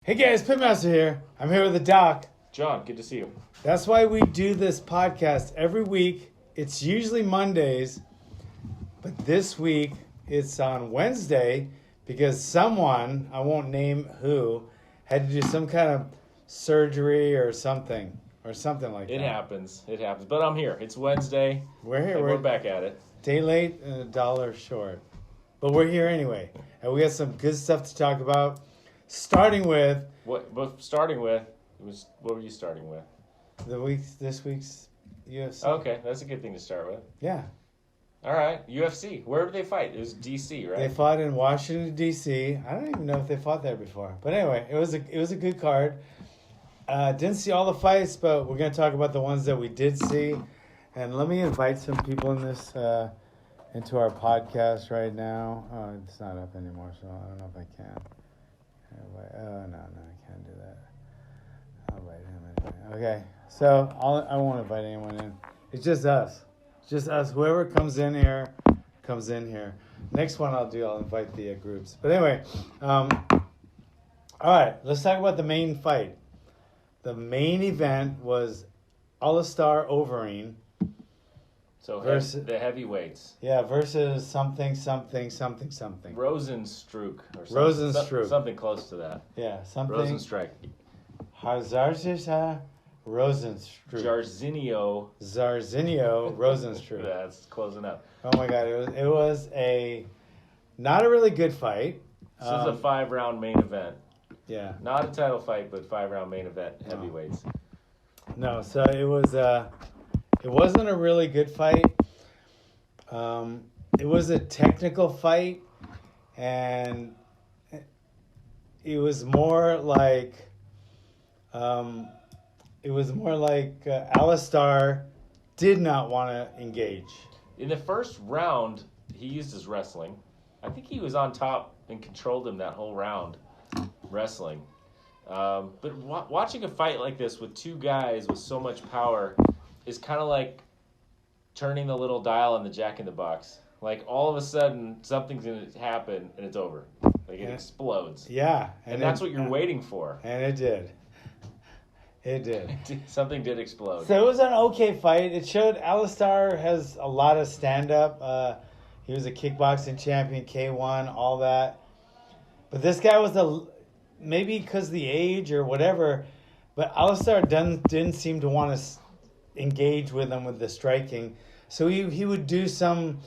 Hey guys, Pitmaster here. I'm here with the doc. John, good to see you. That's why we do this podcast every week. It's usually Mondays, but this week it's on Wednesday because someone, I won't name who, had to do some kind of surgery or something like that. It happens. But I'm here. It's Wednesday. We're here. We're back at it. Day late and a dollar short. But we're here anyway. And we got some good stuff to talk about. Starting with... What were you starting with? This week's UFC. Okay, that's a good thing to start with. Yeah. All right, UFC. Where did they fight? It was D.C., right? They fought in Washington, D.C. I don't even know if they fought there before. But anyway, it was a good card. Didn't see all the fights, but we're going to talk about the ones that we did see. And let me invite some people in this into our podcast right now. Oh, it's not up anymore, so I don't know if I can. Oh, no, I can't do that. I'll invite him anyway. Okay, so I won't invite anyone in. It's just us. Whoever comes in here, comes in here. Next one I'll invite the groups. But anyway, all right, let's talk about the main fight. The main event was Alastar Overeem. So versus the heavyweights. Yeah, versus something. Rosenstruck. Or Rosenstruck. Something close to that. Yeah, something. Rosenstruck. Hazarsha Rosenstruck. Jairzinho Rosenstruck. That's close enough. Oh my God, it was not a really good fight. This is a 5-round main event. Yeah. Not a title fight, but 5-round main event heavyweights. No, so it wasn't a really good fight. It was a technical fight, and it was more like Alastar did not want to engage. In the first round, he used his wrestling. I think he was on top and controlled him that whole round, wrestling. But watching a fight like this with two guys with so much power is kind of like turning the little dial on the Jack-in-the-Box. Like, all of a sudden, something's going to happen, and it's over. Like, it explodes. Yeah. And that's what you're waiting for. And it did. It did. Something did explode. So it was an okay fight. It showed Alastar has a lot of stand-up. He was a kickboxing champion, K1, all that. But this guy was maybe because the age or whatever, but Alastar didn't seem to want to engage with him with the striking. So he would do some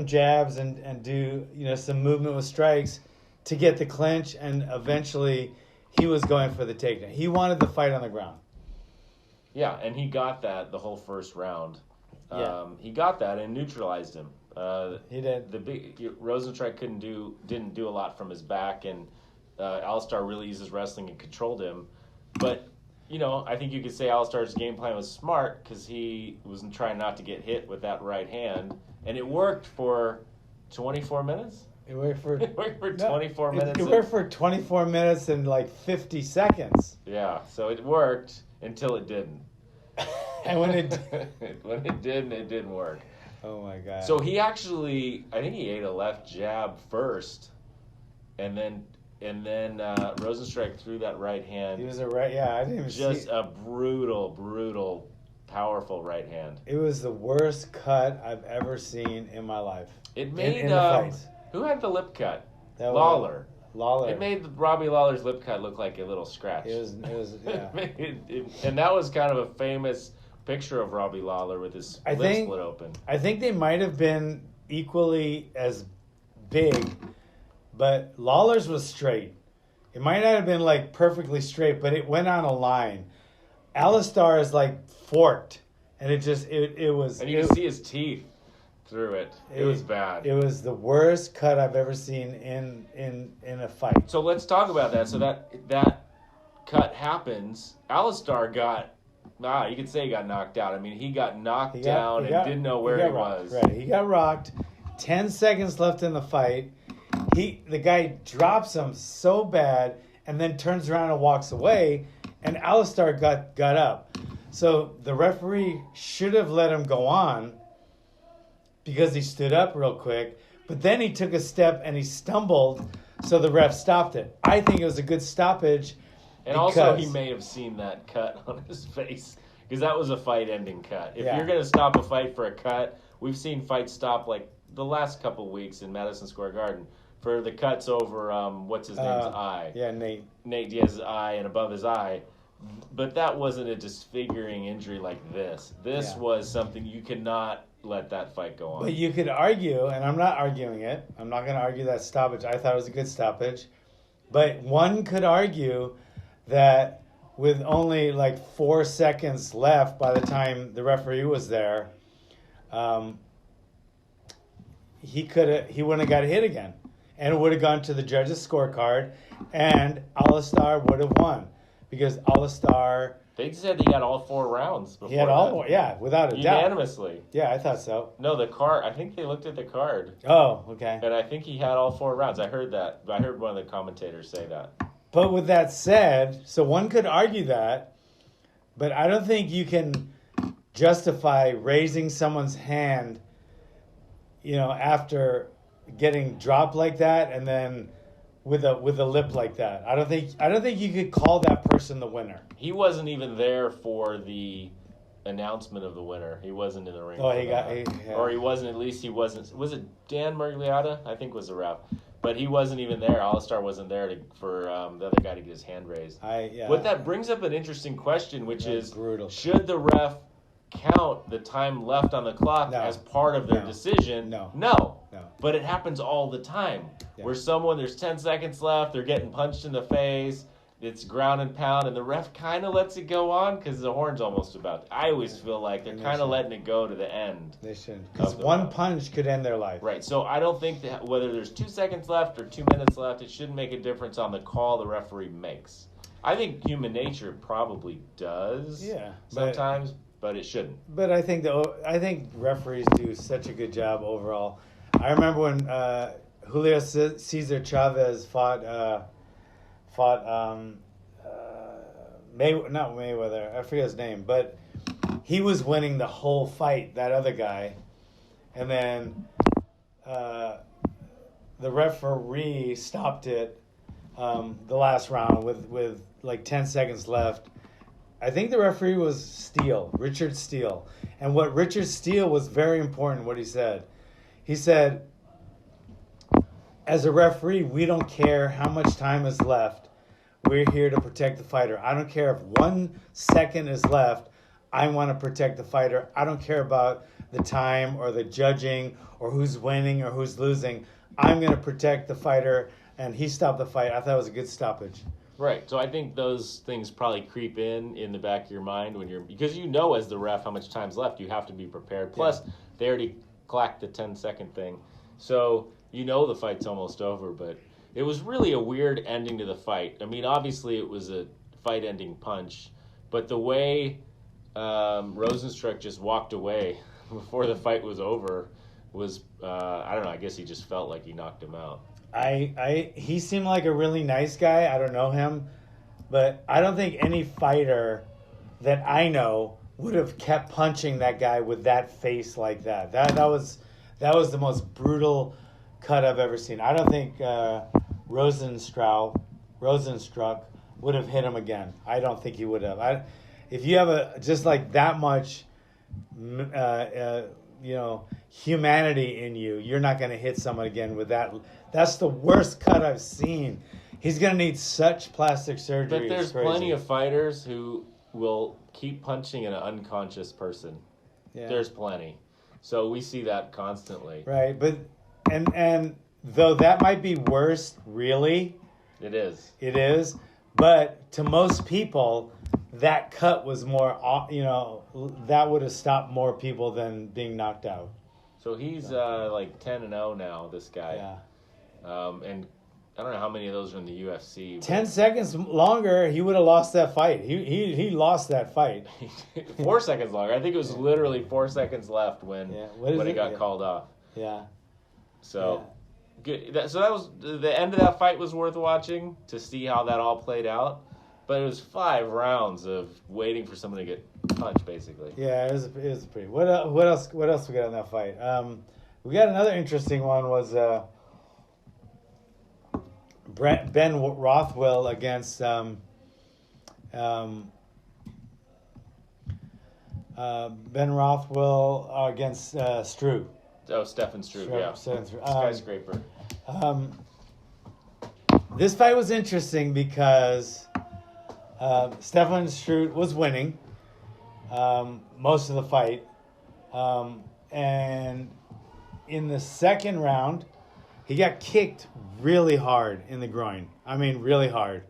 jabs and do, some movement with strikes to get the clinch, and eventually he was going for the takedown. He wanted the fight on the ground. Yeah, and he got that the whole first round. Yeah. He got that and neutralized him. He did. Rosenstruck didn't do a lot from his back, and Alastar really used his wrestling and controlled him. But I think you could say Alastar's game plan was smart because he was trying not to get hit with that right hand, and it worked for 24 minutes. It worked for 24 minutes. It worked for 24 minutes and like 50 seconds. Yeah, so it worked until it didn't. And when it didn't work. Oh my God. So he actually, I think he ate a left jab first, and then Rosenstruck threw that right hand. He was a right, yeah. I didn't even just a brutal, powerful right hand. It was the worst cut I've ever seen in my life. It made in the fights. Who had the lip cut? Lawler. It made Robbie Lawler's lip cut look like a little scratch. It was yeah. And that was kind of a famous picture of Robbie Lawler with his lips split open. I think they might have been equally as big, but Lawler's was straight. It might not have been like perfectly straight, but it went on a line. Alastar is like forked, and it was. And you can see his teeth through it. It was bad. It was the worst cut I've ever seen in a fight. So let's talk about that. So that cut happens. Alastar you could say he got knocked out. I mean, he got knocked down and didn't know where he was. Right, he got rocked. 10 seconds left in the fight. The guy drops him so bad and then turns around and walks away, and Alastar got up. So the referee should have let him go on because he stood up real quick, but then he took a step and he stumbled. So the ref stopped it. I think it was a good stoppage. And also, he may have seen that cut on his face because that was a fight-ending cut. If you're going to stop a fight for a cut, we've seen fights stop like the last couple weeks in Madison Square Garden for the cuts over what's his name's eye. Yeah, Nate. Nate Diaz's eye and above his eye. But that wasn't a disfiguring injury like this. This was something you cannot let that fight go on. But you could argue, and I'm not arguing it. I'm not going to argue that stoppage. I thought it was a good stoppage. But one could argue that with only like 4 seconds left by the time the referee was there, he wouldn't have got hit again. And it would have gone to the judge's scorecard, and Alastar would have won. Because Alastar... They said he had all 4 rounds before He had all, without a doubt. Unanimously. Yeah, I thought so. No, the card, I think they looked at the card. Oh, okay. And I think he had all 4 rounds. I heard that. I heard one of the commentators say that. But with that said, so one could argue that, but I don't think you can justify raising someone's hand, after getting dropped like that and then with a lip like that. I don't think you could call that person the winner. He wasn't even there for the announcement of the winner. He wasn't in the ring. Oh, or he wasn't. At least he wasn't. Was it Dan Mergliotta? I think was the ref. But he wasn't even there. Alastar wasn't there for the other guy to get his hand raised. What that brings up an interesting question, which is brutal. Should the ref count the time left on the clock as part of their decision? No. But it happens all the time. Yeah. Where there's 10 seconds left, they're getting punched in the face, it's ground and pound, and the ref kind of lets it go on because the horn's almost about. I always feel like they're kind of letting it go to the end. They shouldn't. Because one punch could end their life. Right. So I don't think that whether there's 2 seconds left or 2 minutes left, it shouldn't make a difference on the call the referee makes. I think human nature probably does sometimes, but it shouldn't. But I think referees do such a good job overall. I remember when Julio Cesar Chavez fought not Mayweather, I forget his name, but he was winning the whole fight, that other guy, and then the referee stopped it the last round with like 10 seconds left. I think the referee was Richard Steele. And what Richard Steele was very important, what he said. He said, as a referee, we don't care how much time is left. We're here to protect the fighter. I don't care if 1 second is left. I want to protect the fighter. I don't care about the time or the judging or who's winning or who's losing. I'm going to protect the fighter, and he stopped the fight. I thought it was a good stoppage. Right. So I think those things probably creep in the back of your mind because as the ref how much time's left. You have to be prepared. Plus, they already clacked the 10-second thing. So the fight's almost over, but it was really a weird ending to the fight. I mean, obviously it was a fight-ending punch, but the way Rosenstruck just walked away before the fight was over was, I don't know, I guess he just felt like he knocked him out. He seemed like a really nice guy. I don't know him, but I don't think any fighter that I know would have kept punching that guy with that face like that. That was the most brutal cut I've ever seen. I don't think Rosenstruck would have hit him again. I don't think he would have. If you have just like that much, humanity in you, you're not going to hit someone again with that. That's the worst cut I've seen. He's going to need such plastic surgery. But there's plenty of fighters who will keep punching an unconscious person. Yeah. There's plenty. So we see that constantly. Right, but and though that might be worse, really. It is. It is, but to most people, that cut was more, that would have stopped more people than being knocked out. So he's like 10-0 now, this guy. Yeah. And I don't know how many of those are in the UFC. 10 seconds longer, he would have lost that fight. He lost that fight. 4 seconds longer. I think it was literally 4 seconds left when it got called off. Yeah. So, good. So that was the end of that fight was worth watching to see how that all played out. But it was 5 rounds of waiting for someone to get punched, basically. Yeah, it was pretty. What else we got in that fight? We got another interesting one was Ben Rothwell against Ben Rothwell against Struve. Oh, Stefan Struve, yeah. Skyscraper. This fight was interesting because Stefan Struve was winning most of the fight. And in the second round, he got kicked really hard in the groin. I mean, really hard.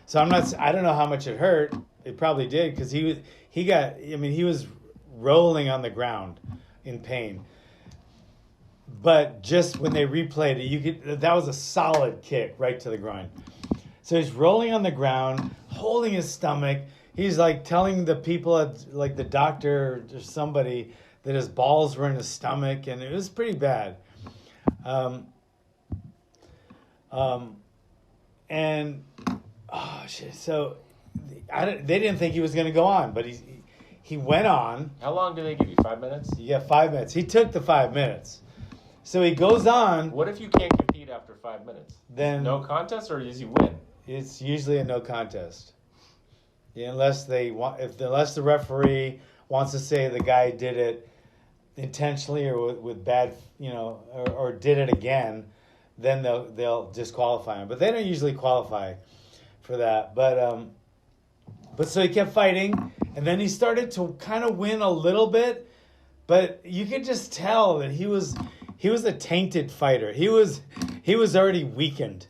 So I don't know how much it hurt. It probably did because he was rolling on the ground in pain. But just when they replayed it, that was a solid kick right to the groin. So he's rolling on the ground, holding his stomach. He's like telling the people, like the doctor or somebody, that his balls were in his stomach, and it was pretty bad. So they didn't think he was going to go on, but he went on. How long do they give you? 5 minutes? You get 5 minutes. He took the 5 minutes. So he goes on. What if you can't compete after 5 minutes? Then no contest, or does he win? It's usually a no contest. Yeah, unless the referee wants to say the guy did it intentionally or with bad, or did it again, then they'll disqualify him. But they don't usually qualify for that. But so he kept fighting, and then he started to kind of win a little bit, but you could just tell that he was a tainted fighter. He was already weakened.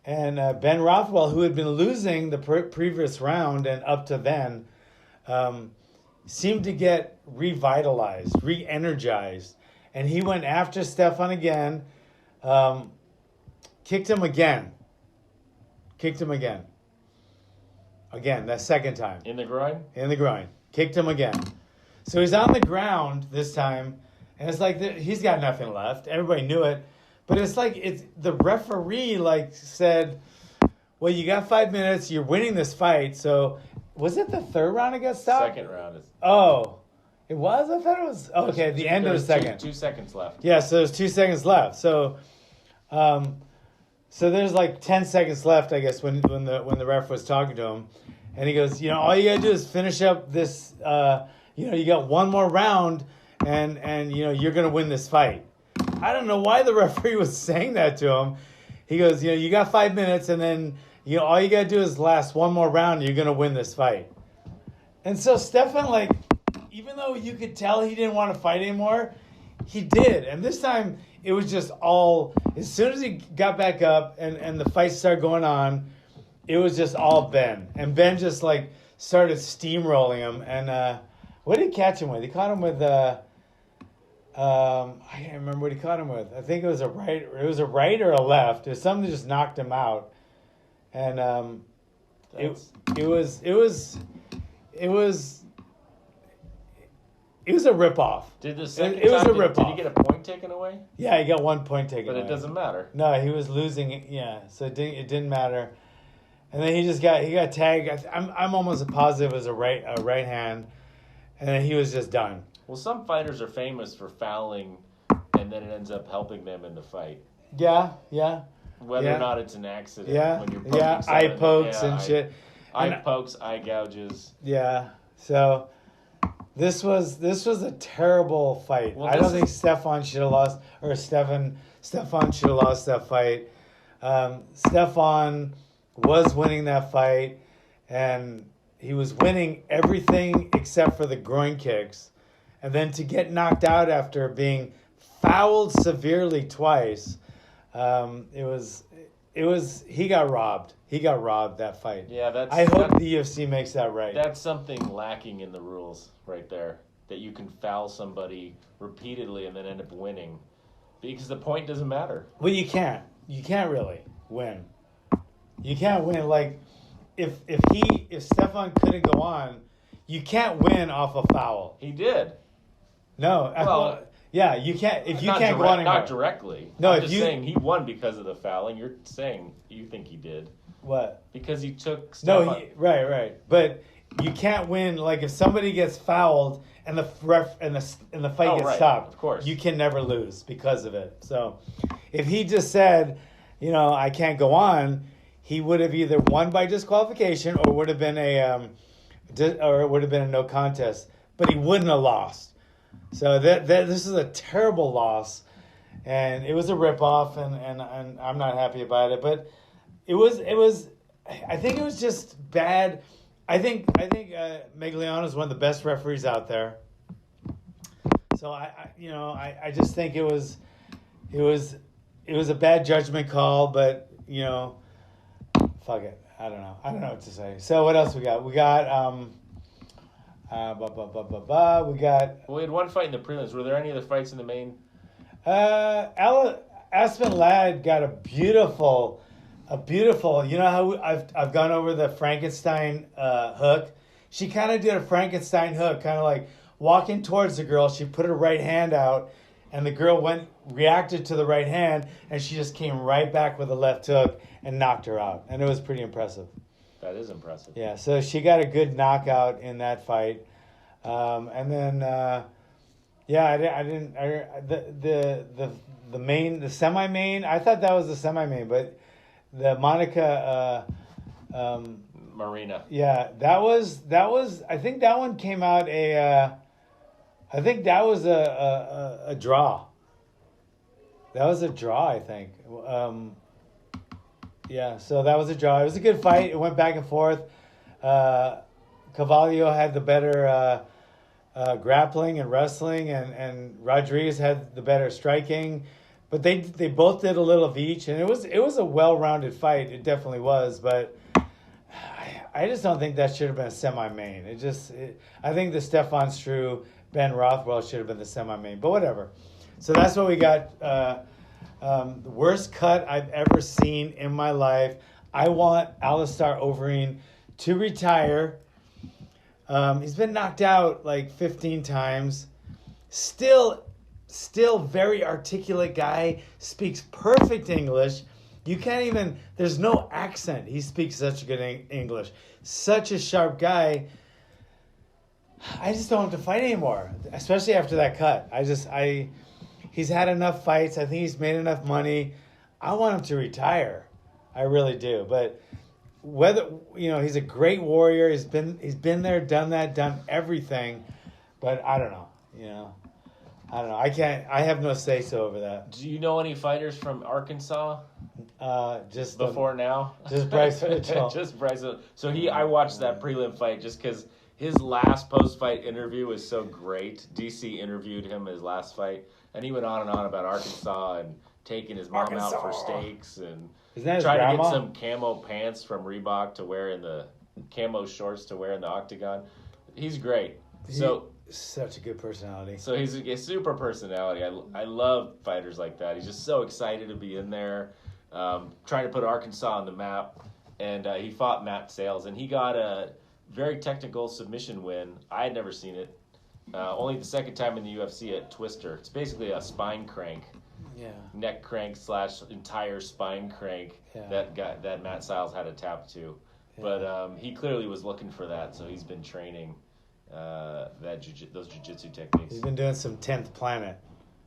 And Ben Rothwell, who had been losing the previous round and up to then, seemed to get revitalized, re-energized. And he went after Stefan again, kicked him again. Again, that second time. In the groin? In the groin. Kicked him again. So he's on the ground this time, and it's like he's got nothing left. Everybody knew it. But it's like the referee said, well, you got 5 minutes. You're winning this fight. So was it the third round it got stopped? Second round. Oh, it was? I thought it was. Okay, the end of the second. 2 seconds left. Yeah, so there's 2 seconds left. So there's like 10 seconds left, I guess, when the ref was talking to him. And he goes, all you got to do is finish up this, you got one more round and you're going to win this fight. I don't know why the referee was saying that to him. He goes, you got 5 minutes, and then all you got to do is last one more round, and you're going to win this fight. And so Stefan, even though you could tell he didn't want to fight anymore, he did. And this time, it was just all, as soon as he got back up and the fight started going on, it was just all Ben. And Ben just started steamrolling him. And what did he catch him with? He caught him with, I can't remember what he caught him with. I think it was a right. It was a right or a left. It was something that just knocked him out, and it was a ripoff. Did the second it was time, a ripoff. Did he get a point taken away? Yeah, he got 1 point taken away. But it doesn't matter. No, he was losing. Yeah, so it didn't matter. And then he got tagged. I'm almost positive it was a right hand, and then he was just done. Well, some fighters are famous for fouling, and then it ends up helping them in the fight. Yeah. Whether or not it's an accident. Yeah, when you're eye pokes and shit. Eye pokes, eye gouges. Yeah. So this was a terrible fight. Well, I don't think Stefan should have lost, or Stefan should have lost that fight. Stefan was winning that fight, and he was winning everything except for the groin kicks. And then to get knocked out after being fouled severely twice, he got robbed. He got robbed that fight. Yeah, I hope the UFC makes that right. That's something lacking in the rules right there. That you can foul somebody repeatedly and then end up winning. Because the point doesn't matter. Well, you can't. You can't really win. You can't win. If Stefan couldn't go on, you can't win off a foul. He did. No. Well, yeah, you can't. If you can't go on anymore. Not directly. No, I'm just saying he won because of the fouling. You're saying you think he did. What? Because he took stuff. No, right. But you can't win. If somebody gets fouled and the ref and the fight gets stopped, of course, you can never lose because of it. So, if he just said, I can't go on, he would have either won by disqualification or would have been a no contest. But he wouldn't have lost. So this is a terrible loss, and it was a ripoff, and I'm not happy about it. But it was. I think it was just bad. I think Megliano is one of the best referees out there. So I just think it was a bad judgment call, but fuck it. I don't know what to say. So what else we got? We got We had one fight in the prelims. Were there any other fights in the main? Aspen Ladd got a beautiful. How I've gone over the Frankenstein hook. She kind of did a Frankenstein hook, kind of like walking towards the girl. She put her right hand out, and the girl reacted to the right hand, and she just came right back with a left hook and knocked her out. And it was pretty impressive. That is impressive. Yeah, so she got a good knockout in that fight, and then the semi-main. I thought that was the semi-main, but the Monica Marina. Yeah, that was. I think that one came out I think that was a draw. That was a draw, I think. Yeah, so that was a draw. It was a good fight. It went back and forth. Carvalho had the better grappling and wrestling, and Rodriguez had the better striking. But they both did a little of each, and it was a well-rounded fight. It definitely was, but I just don't think that should have been a semi-main. I think the Stefan Struve, Ben Rothwell should have been the semi-main, but whatever. So that's what we got. The worst cut I've ever seen in my life. I want Alastar Overeem to retire. He's been knocked out like 15 times. Still very articulate guy. Speaks perfect English. You can't even, there's no accent. He speaks such good English. Such a sharp guy. I just don't have to fight anymore, especially after that cut. He's had enough fights. I think he's made enough money. I want him to retire. I really do. But whether, he's a great warrior. He's been there, done that, done everything. But I don't know, I don't know. I have no say so over that. Do you know any fighters from Arkansas? Just before now? Just Bryce Mitchell. Just Bryce. So I watched that prelim fight just because his last post-fight interview was so great. DC interviewed him his last fight, and he went on and on about Arkansas and taking his mom out for steaks and trying to get some camo pants from Reebok to wear in the camo shorts to wear in the octagon. He's great. Such a good personality. So he's a super personality. I love fighters like that. He's just so excited to be in there, trying to put Arkansas on the map. And he fought Matt Sales, and he got a very technical submission win. I had never seen it. Only the second time in the UFC at Twister. It's basically a spine crank. Yeah. Neck crank / entire spine crank that Matt Sales had to tap to. Yeah. But he clearly was looking for that, so he's been training those jiu-jitsu techniques. He's been doing some 10th Planet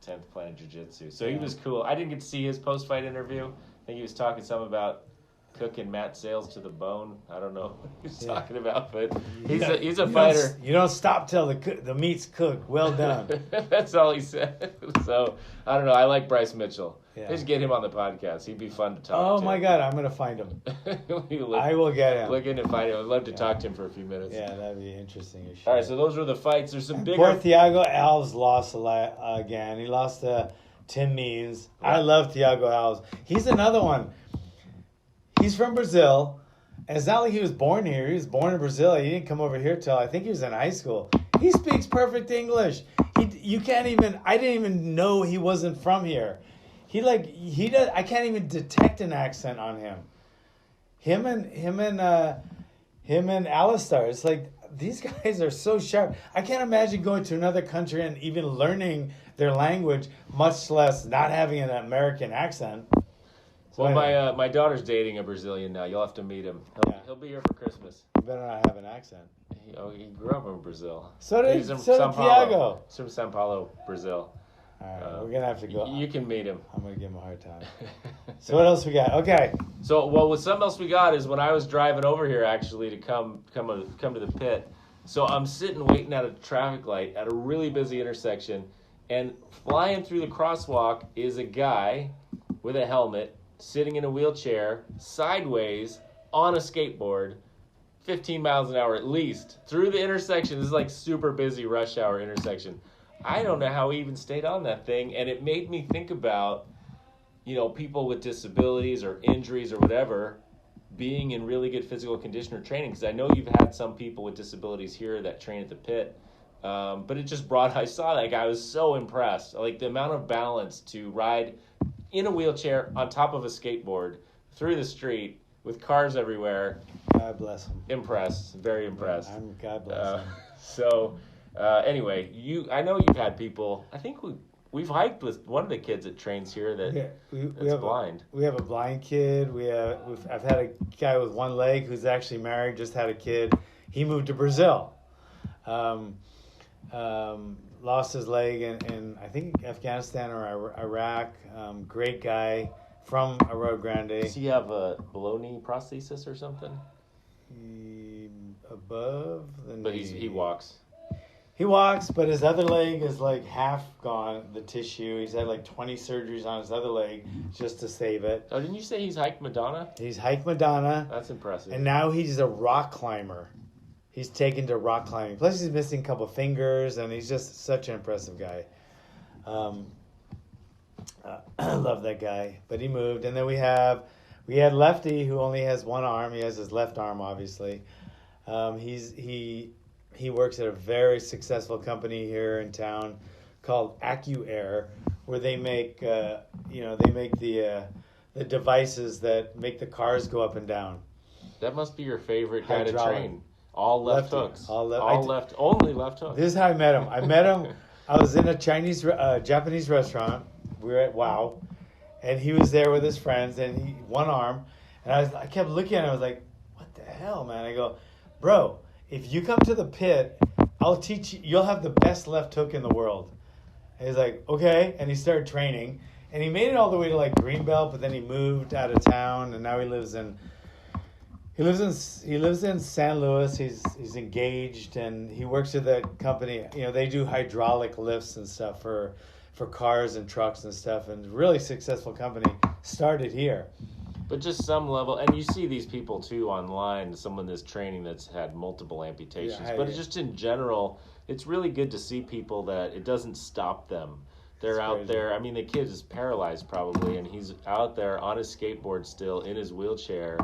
jiu-jitsu. So he was cool. I didn't get to see his post-fight interview. I think he was talking some about cooking Matt Sales to the bone. I don't know what he was talking about, but he's a fighter. You don't stop till the meat's cooked. Well done. That's all he said. So I don't know. I like Bryce Mitchell. Yeah. Just get him on the podcast. He'd be fun to talk to. Oh my God, I'm gonna find him. I will get him. Look in and find him. I'd love to talk to him for a few minutes. Yeah, that'd be interesting. All right, so those were the fights. There's some bigger. Poor Thiago Alves lost again. He lost to Tim Means. I love Thiago Alves. He's another one. He's from Brazil, and it's not like he was born here. He was born in Brazil. He didn't come over here till I think he was in high school. He speaks perfect English. I didn't even know he wasn't from here. He does. I can't even detect an accent on him. Him and Alastar. It's like these guys are so sharp. I can't imagine going to another country and even learning their language, much less not having an American accent. So my daughter's dating a Brazilian now. You'll have to meet him. He'll be here for Christmas. You better not have an accent. He grew up in Brazil. So did Thiago. He's from São Paulo, Brazil. All right, we're gonna have to go. You can meet him. I'm gonna give him a hard time. So what else we got? Okay. So what something else we got is when I was driving over here actually to come to the pit. So I'm sitting waiting at a traffic light at a really busy intersection, and flying through the crosswalk is a guy with a helmet sitting in a wheelchair sideways on a skateboard, 15 miles an hour at least, through the intersection. This is like super busy rush hour intersection. I don't know how he even stayed on that thing, and it made me think about, people with disabilities or injuries or whatever being in really good physical condition or training, because I know you've had some people with disabilities here that train at the pit, but it just I saw that guy, I was so impressed. Like the amount of balance to ride in a wheelchair on top of a skateboard through the street with cars everywhere. God bless him. Impressed, very impressed. God bless him. So, anyway, I know you've had people. I think we've hiked with one of the kids that trains here that's blind. We have a blind kid. I've had a guy with one leg who's actually married, just had a kid. He moved to Brazil. Lost his leg in I think Afghanistan or Iraq. Great guy from Arroyo Grande. Does he have a below knee prosthesis or something? Above the knee. But he walks. He walks, but his other leg is like half gone, the tissue. He's had like 20 surgeries on his other leg just to save it. Oh, didn't you say he's hiked Madonna? He's hiked Madonna. That's impressive. And now he's a rock climber. He's taken to rock climbing. Plus he's missing a couple fingers, and he's just such an impressive guy. I love that guy. But he moved. And then we had Lefty, who only has one arm. He has his left arm, obviously. He works at a very successful company here in town called AccuAir, where they make the devices that make the cars go up and down. That must be your favorite guy to train. All left hooks. Only left hooks. This is how I met him. I was in a Japanese restaurant. We were at Wow, and he was there with his friends, and one arm, and I kept looking at him. I was like, "What the hell, man?" I go, "Bro, if you come to the pit, I'll teach you. You'll have the best left hook in the world." And he's like, "Okay," and he started training, and he made it all the way to like Greenbelt, but then he moved out of town, and now he lives in San Luis. He's engaged, and he works at that company. They do hydraulic lifts and stuff for cars and trucks and stuff, and really successful company. Started here. But just some level, and you see these people too online, someone that's training that's had multiple amputations. But just in general, it's really good to see people that it doesn't stop them. They're out there. I mean, the kid is paralyzed probably, and he's out there on his skateboard still in his wheelchair.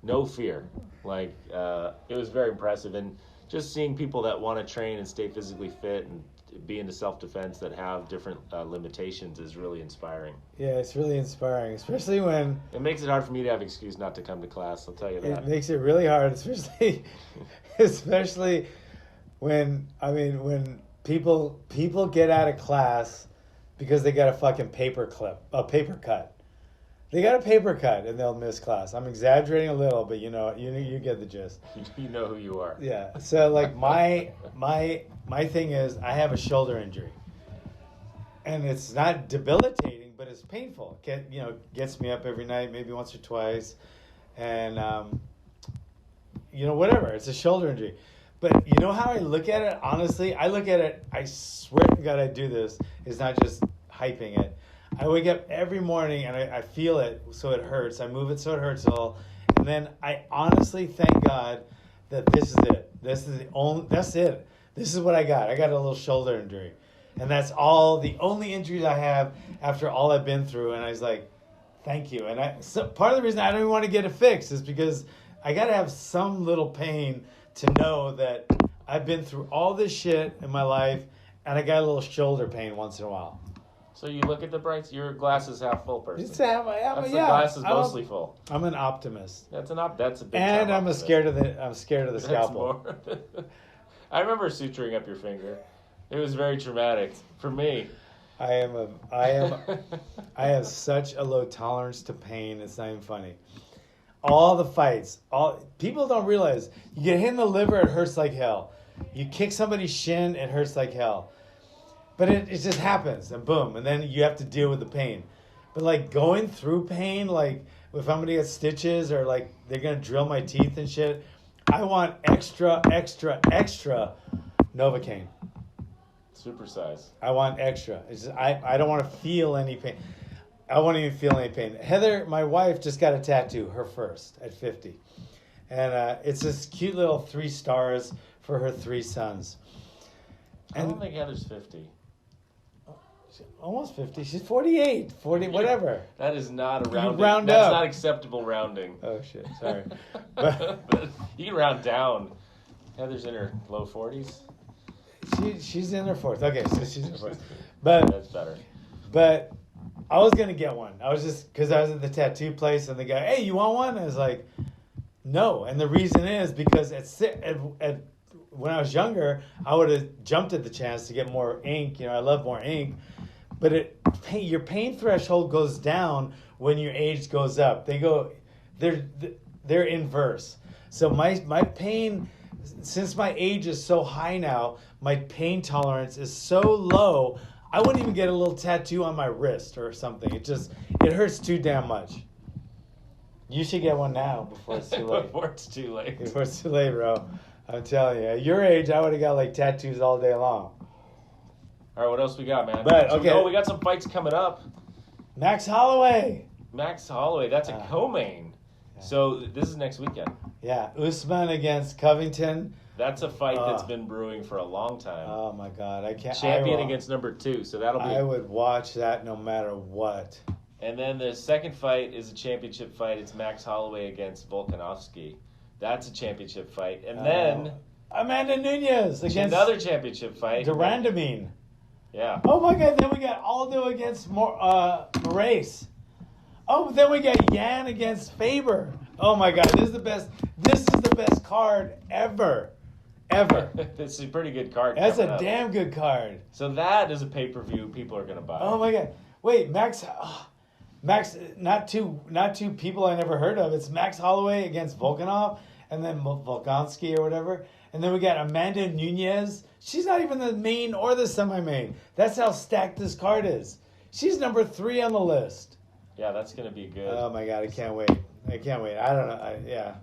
No fear. Like, it was very impressive. And just seeing people that want to train and stay physically fit and be into self-defense that have different limitations is really inspiring. Yeah, it's really inspiring, especially when... It makes it hard for me to have an excuse not to come to class, I'll tell you that. It makes it really hard, especially when people get out of class because they got a fucking paper cut. They got a paper cut and they'll miss class. I'm exaggerating a little, but you get the gist. You know who you are. Yeah. So like my thing is I have a shoulder injury, and it's not debilitating, but it's painful. Gets me up every night, maybe once or twice, and whatever. It's a shoulder injury. But you know how I look at it? Honestly, I look at it. I swear to God, I do this. It's not just hyping it. I wake up every morning and I feel it, so it hurts. I move it so it hurts all, and then I honestly thank God that this is it. That's it. This is what I got. I got a little shoulder injury, and that's all. The only injuries I have after all I've been through. And I was like, thank you. And so part of the reason I don't even want to get it fixed is because I got to have some little pain to know that I've been through all this shit in my life, and I got a little shoulder pain once in a while. So you look at the brights. Your glass is half full, person. The glass is mostly full. I'm an optimist. That's a big. And I'm scared of the scalpel. I remember suturing up your finger. It was very traumatic for me. I have such a low tolerance to pain. It's not even funny. All the fights, people don't realize you get hit in the liver, it hurts like hell. You kick somebody's shin, it hurts like hell. But it just happens, and boom, and then you have to deal with the pain. But like going through pain, like if I'm gonna get stitches or like they're gonna drill my teeth and shit, I want extra Novocaine. Supersize. I want extra. It's just, I don't want to feel any pain. I won't even feel any pain. Heather, my wife, just got a tattoo, her first, at 50. And it's this cute little 3 stars for her 3 sons. And I don't think Heather's 50. Almost 50. She's 48, 40, whatever. That is not a rounding. You round That's up. not acceptable rounding. Oh, shit. Sorry. But you can round down. Heather's in her low 40s. She's in her 4th. Okay, so she's in her 4th. But that's better. But I was going to get one. I was just, because I was at the tattoo place and the guy, hey, you want one? I was like, no. And the reason is because when I was younger, I would have jumped at the chance to get more ink. You know, I love more ink. But your pain threshold goes down when your age goes up. They're inverse. So my pain, since my age is so high now, my pain tolerance is so low, I wouldn't even get a little tattoo on my wrist or something. It hurts too damn much. You should get one now before it's too late. Before it's too late. Before it's too late, bro. I'm telling you. At your age, I would have got like tattoos all day long. All right, what else we got, man? But, okay. We got some fights coming up. Max Holloway. Max Holloway, that's a co-main. Yeah. So this is next weekend. Yeah, Usman against Covington. That's a fight that's been brewing for a long time. Oh my God, I can't. Champion against number 2, so that'll be. I would watch that no matter what. And then the second fight is a championship fight. It's Max Holloway against Volkanovski. That's a championship fight. And then Amanda Nunes against another championship fight. Durandamine. Yeah. Oh my God! Then we got Aldo against Moraes. Oh, then we got Yan against Faber. Oh my God! This is the best. This is the best card ever. It's a pretty good card. That's a damn good card. So that is a pay-per-view people are going to buy. Oh my God! Wait, Max, not two people I never heard of. It's Max Holloway against Volkanov, and then Volkanovski or whatever. And then we got Amanda Nunes. She's not even the main or the semi-main. That's how stacked this card is. She's number 3 on the list. Yeah, that's going to be good. Oh my God, I can't wait. I don't know. Yeah.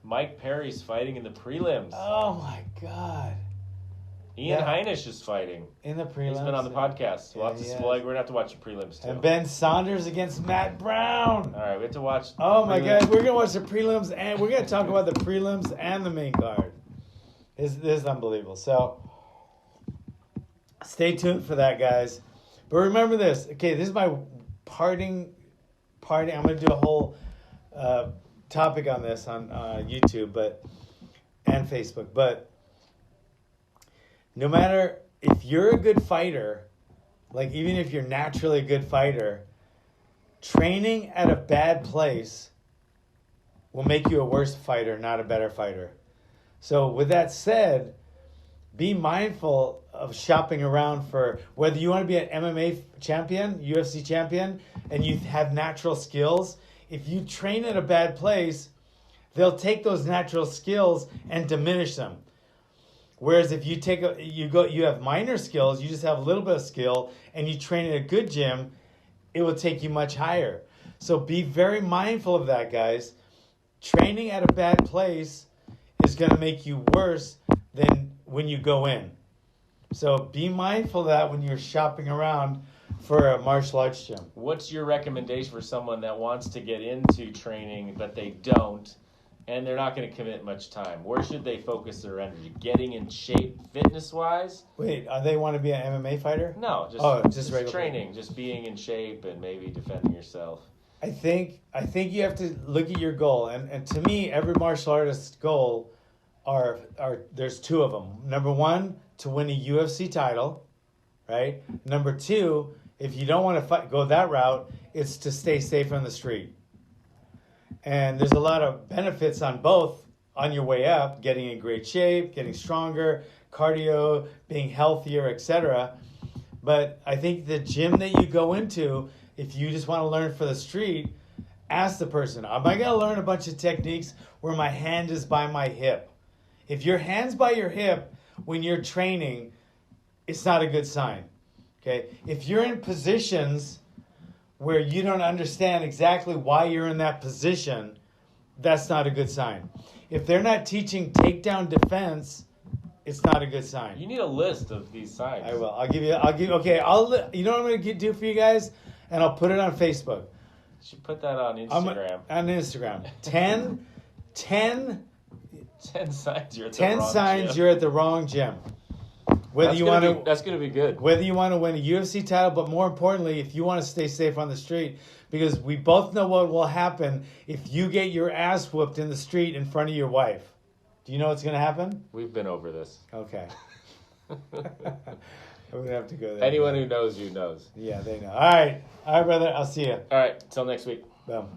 Mike Perry's fighting in the prelims. Oh my God. Ian Heinisch is fighting. In the prelims. He's been on the podcast. We're going to have to watch the prelims too. And Ben Saunders against Matt Brown. All right, we have to watch. Oh my God, we're going to watch the prelims and we're going to talk about the prelims and the main card. This is unbelievable. So stay tuned for that, guys. But remember this. Okay, this is my parting. I'm going to do a whole topic on this on YouTube and Facebook. But no matter if you're a good fighter, like even if you're naturally a good fighter, training at a bad place will make you a worse fighter, not a better fighter. So with that said, be mindful of shopping around for whether you want to be an MMA champion, UFC champion, and you have natural skills. If you train at a bad place, they'll take those natural skills and diminish them. Whereas if you have minor skills, you just have a little bit of skill, and you train at a good gym, it will take you much higher. So be very mindful of that, guys. Training at a bad place is going to make you worse than when you go in. So be mindful of that when you're shopping around for a martial arts gym. What's your recommendation for someone that wants to get into training but they don't, and they're not going to commit much time? Where should they focus their energy? Getting in shape fitness-wise? Wait, they want to be an MMA fighter? No, just regular training, just being in shape and maybe defending yourself. I think you have to look at your goal, and to me, every martial artist's goal are there's 2 of them. Number 1, to win a UFC title, right? Number 2, if you don't want to go that route, it's to stay safe on the street. And there's a lot of benefits on both on your way up, getting in great shape, getting stronger, cardio, being healthier, etc. But I think the gym that you go into, if you just want to learn for the street, ask the person, am I going to learn a bunch of techniques where my hand is by my hip? If your hand's by your hip when you're training, it's not a good sign. Okay? If you're in positions where you don't understand exactly why you're in that position, that's not a good sign. If they're not teaching takedown defense, it's not a good sign. You need a list of these signs. I will. You know what I'm going to do for you guys? And I'll put it on Facebook. You should put that on Instagram. On Instagram. 10 signs you're at the 10 wrong signs gym. you're at the wrong gym. That's going to be good. Whether you want to win a UFC title, but more importantly, if you want to stay safe on the street, because we both know what will happen if you get your ass whooped in the street in front of your wife. Do you know what's going to happen? We've been over this. Okay. I'm going to have to go there. Anyone who knows you knows. Yeah, they know. All right, brother. I'll see you. All right. Till next week. Boom.